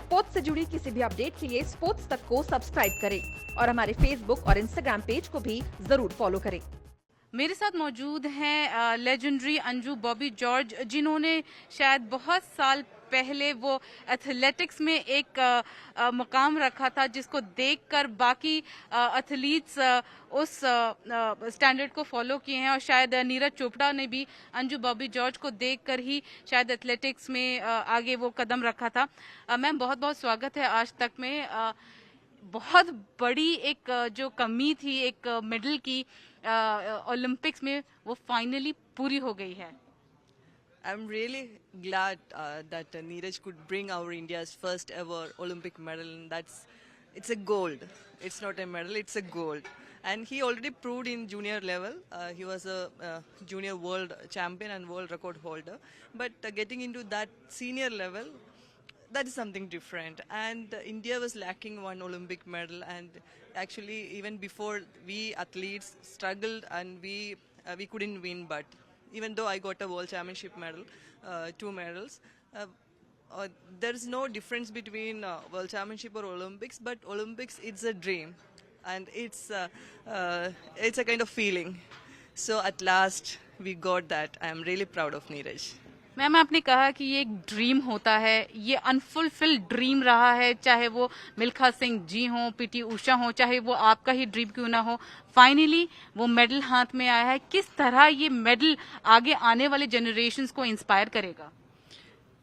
Sports से जुड़ी किसी भी अपडेट के लिए स्पोर्ट्स तक को सब्सक्राइब करें और हमारे फेसबुक और इंस्टाग्राम पेज को भी जरूर फॉलो करें। मेरे साथ मौजूद हैं लेजेंडरी अंजू बॉबी जॉर्ज, जिन्होंने शायद बहुत साल पहले वो एथलेटिक्स में एक मुकाम रखा था, जिसको देखकर बाकी एथलीट्स उस स्टैंडर्ड को फॉलो किए हैं। और शायद नीरज चोपड़ा ने भी अंजू बॉबी जॉर्ज को देखकर ही शायद एथलेटिक्स में आगे वो कदम रखा था। मैम, बहुत बहुत स्वागत है आज तक में। बहुत बड़ी एक जो कमी थी एक मेडल की ओलंपिक्स में, वो फाइनली पूरी हो गई है। I'm really glad that Neeraj could bring our India's first ever Olympic medal. And it's a gold. It's not a medal, it's a gold. And he already proved in junior level. He was a junior world champion and world record holder. But getting into that senior level, that is something different. And India was lacking one Olympic medal. And actually, even before, we athletes struggled and we couldn't win. But even though I got a world championship medal, 2 medals, there's no difference between world championship or Olympics. But Olympics, it's a dream, and it's a kind of feeling. So at last we got that. I am really proud of Neeraj. Ma'am, आपने कहा कि ये एक dream होता है, ये unfulfilled dream रहा है, चाहे वो मिल्खा सिंह जी हों, पीटी उषा हो, चाहे वो आपका ही ड्रीम क्यों ना हो, फाइनली वो मेडल हाथ में आया है। किस तरह ये मेडल आगे आने वाले जनरेशंस को इंस्पायर करेगा?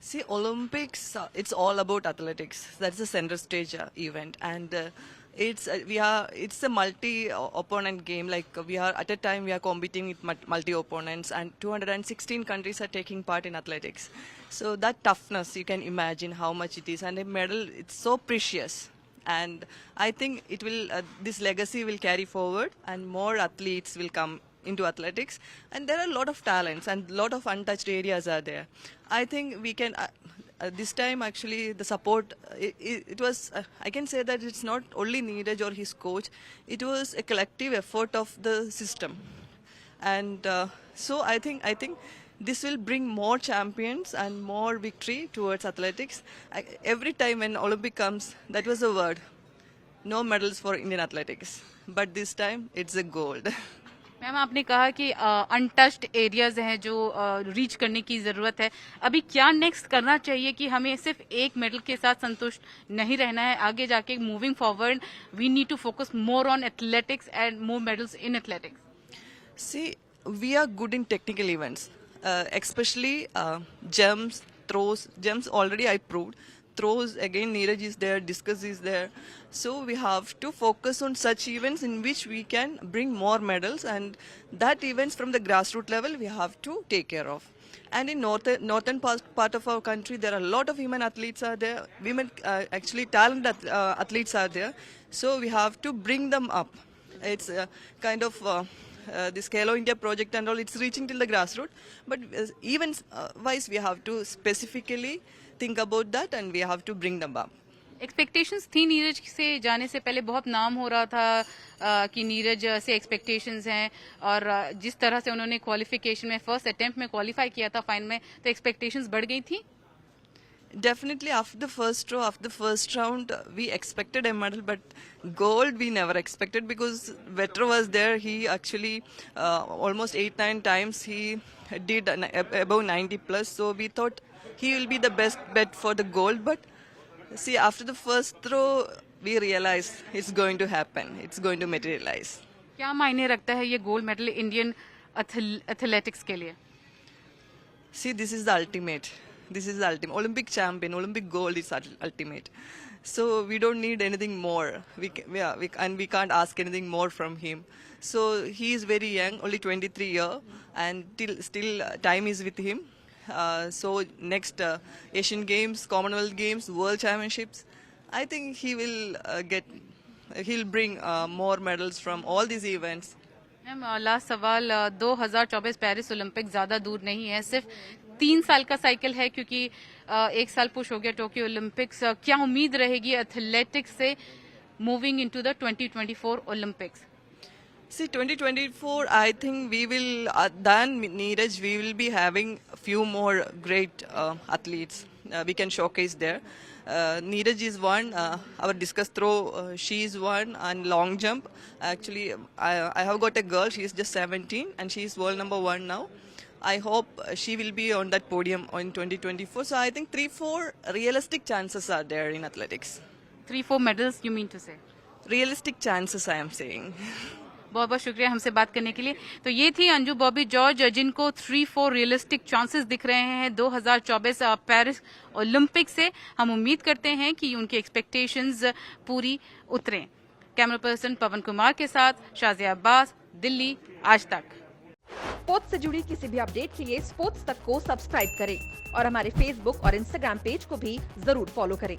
See, Olympics, it's all about athletics. That's the center stage event, and it's a multi-opponent game. Like we are at a time we are competing with multi-opponents, and 216 countries are taking part in athletics. So that toughness, you can imagine how much it is, and a medal, it's so precious. And I think it will this legacy will carry forward, and more athletes will come into athletics, and there are a lot of talents and a lot of untouched areas are there. I think we can this time actually the support it was I can say that it's not only Neeraj or his coach, it was a collective effort of the system. And so I think this will bring more champions and more victory towards athletics. Every time when Olympic comes, that was a word, no medals for Indian athletics, but this time it's a gold. Ma'am, आपने कहा कि untouched areas हैं जो reach करने की जरूरत है। अभी क्या नेक्स्ट करना चाहिए कि हमें सिर्फ एक मेडल के साथ संतुष्ट नहीं रहना है? आगे जाके moving forward we need to focus more on athletics and more medals in athletics. See, we are good in technical events, especially jumps, throws. Jumps already I proved. Throws again, Neeraj is there, discus is there. So we have to focus on such events in which we can bring more medals, and that events from the grassroots level we have to take care of. And in northern part of our country, there are a lot of women athletes are there. Women actually talented athletes are there. So we have to bring them up. It's kind of this Khelo India project and all, it's reaching till the grassroots. But even wise, we have to specifically think about that, and we have to bring them up. Expectations थी नीरज से जाने से पहले, बहुत नाम हो रहा था कि नीरज से एक्सपेक्टेशंस हैं, और जिस तरह से उन्होंने क्वालिफिकेशन में फर्स्ट अटेम्प्ट में क्वालिफाई किया था फाइनल में, तो एक्सपेक्टेशंस बढ़ गई थी। Definitely after the first round, we expected a medal, but gold we never expected, because Vetro was there. He actually almost 8-9 times he did above 90 plus. So we thought he will be the best bet for the gold. But see, after the first throw, we realized it's going to happen. It's going to materialize. क्या मायने रखता है ये gold medal Indian athletics के लिए? See, this is the ultimate. This is the ultimate. Olympic champion, Olympic gold is ultimate. So we don't need anything more. We can't ask anything more from him. So he is very young, only 23 years, and still time is with him. So next Asian Games, Commonwealth Games, World Championships, I think he'll bring more medals from all these events. Ma'am, last सवाल, 2024 Paris Olympic ज्यादा दूर नहीं है, सिर्फ 3 साल का cycle है, क्योंकि 1 साल पुश हो गया टोक्यो ओलंपिक्स। क्या उम्मीद रहेगी एथलेटिक्स से moving into the 2024 Olympics? See, 2024, I think we will, than Neeraj, we will be having a few more great athletes. we can showcase there. Neeraj is one. Our discus throw, she is one, and long jump. Actually, I have got a girl. She is just 17, and she is world number 1 now. I hope she will be on that podium in 2024. So I think 3-4 realistic chances are there in athletics. 3-4 medals you mean to say? Realistic chances, I am saying. बहुत बहुत शुक्रिया हमसे बात करने के लिए। तो ये थी अंजू बॉबी जॉर्ज, जिनको 3-4 रियलिस्टिक चांसेस दिख रहे हैं 2024 पेरिस ओलंपिक से। हम उम्मीद करते हैं कि उनकी एक्सपेक्टेशंस पूरी उतरें। कैमरा पर्सन पवन कुमार के साथ शाजिया अब्बास, दिल्ली, आज तक। स्पोर्ट्स से जुड़ी किसी भी अपडेट के लिए स्पोर्ट्स तक को सब्सक्राइब करें और हमारे फेसबुक और इंस्टाग्राम पेज को भी जरूर फॉलो करें।